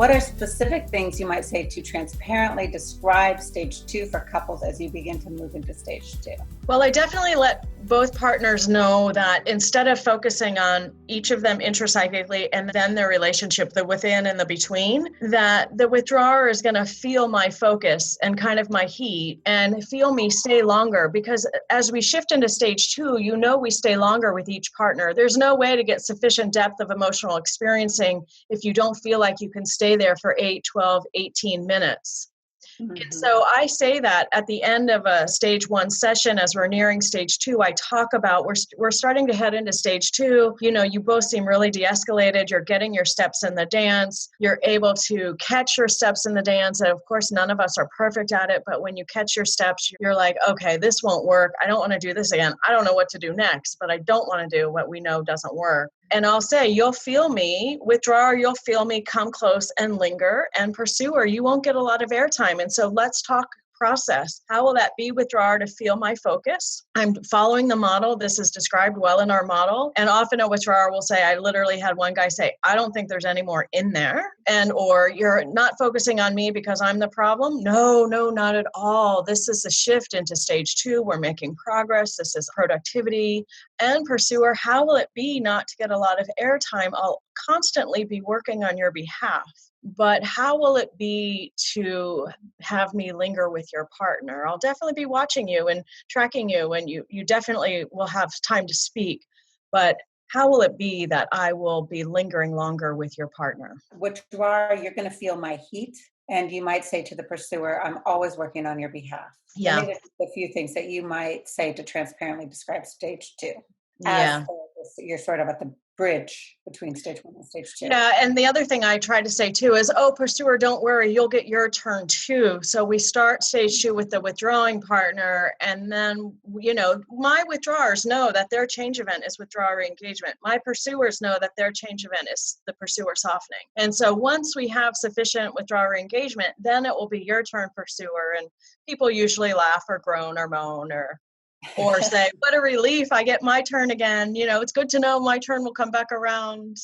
What are specific things you might say to transparently describe stage 2 for couples as you begin to move into stage 2? Well, I definitely let both partners know that instead of focusing on each of them intrapsychically and then their relationship, the within and the between, that the withdrawer is going to feel my focus and kind of my heat and feel me stay longer, because as we shift into stage 2, we stay longer with each partner. There's no way to get sufficient depth of emotional experiencing if you don't feel like you can stay there for 8, 12, 18 minutes. And so I say that at the end of a stage 1 session, as we're nearing stage 2, I talk about we're starting to head into stage 2. You both seem really de-escalated. You're getting your steps in the dance. You're able to catch your steps in the dance. And of course, none of us are perfect at it. But when you catch your steps, you're like, okay, this won't work. I don't want to do this again. I don't know what to do next, but I don't want to do what we know doesn't work. And I'll say, you'll feel me, withdrawer, you'll feel me come close and linger, and pursuer, you won't get a lot of airtime. And so let's talk process. How will that be, withdrawer, to feel my focus? I'm following the model. This is described well in our model. And often a withdrawer will say, I literally had one guy say, I don't think there's any more in there. Or you're not focusing on me because I'm the problem. No, not at all. This is a shift into stage 2. We're making progress. This is productivity. And pursuer, how will it be not to get a lot of airtime? I'll constantly be working on your behalf. But how will it be to have me linger with your partner? I'll definitely be watching you and tracking you, and you definitely will have time to speak. But how will it be that I will be lingering longer with your partner? Withdrawer, you're going to feel my heat. And you might say to the pursuer, I'm always working on your behalf. Yeah. Maybe there's a few things that you might say to transparently describe stage 2. Yeah. You're sort of at the bridge between stage 1 and stage 2. Yeah, and the other thing I try to say too is, pursuer, don't worry, you'll get your turn too. So we start stage 2 with the withdrawing partner, and then, my withdrawers know that their change event is withdrawer engagement. My pursuers know that their change event is the pursuer softening. And so once we have sufficient withdrawer engagement, then it will be your turn, pursuer. And people usually laugh or groan or moan or say, what a relief, I get my turn again. It's good to know my turn will come back around.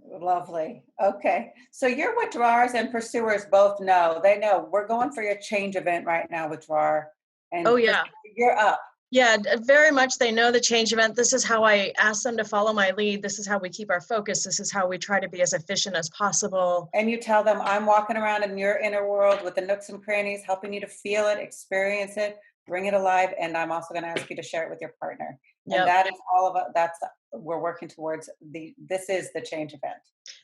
Lovely. Okay. So your withdrawers and pursuers both know. They know we're going for your change event right now, withdrawer. And yeah. You're up. Yeah, very much. They know the change event. This is how I ask them to follow my lead. This is how we keep our focus. This is how we try to be as efficient as possible. And you tell them, I'm walking around in your inner world with the nooks and crannies, helping you to feel it, experience it, bring it alive. And I'm also going to ask you to share it with your partner. Yep. And that is all of it. We're working towards this is the change event.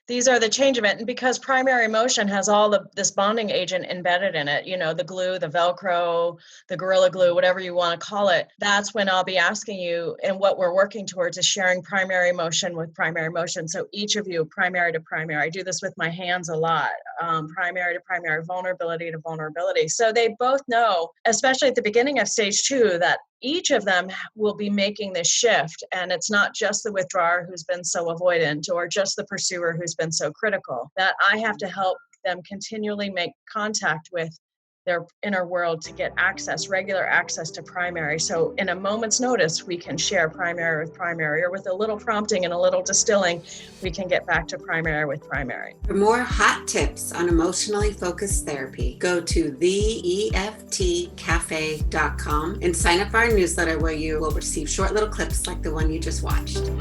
These are the change event. And because primary emotion has all of this bonding agent embedded in it, the glue, the Velcro, the Gorilla Glue, whatever you want to call it, that's when I'll be asking you, and what we're working towards is sharing primary emotion with primary emotion. So each of you, primary to primary, I do this with my hands a lot, primary to primary, vulnerability to vulnerability. So they both know, especially at the beginning of stage 2, that each of them will be making this shift. And it's not just the withdrawer who's been so avoidant or just the pursuer who's been so critical, that I have to help them continually make contact with their inner world to get regular access to primary. So in a moment's notice, we can share primary with primary, or with a little prompting and a little distilling, we can get back to primary with primary. For more hot tips on emotionally focused therapy, go to theeftcafe.com and sign up for our newsletter, where you will receive short little clips like the one you just watched.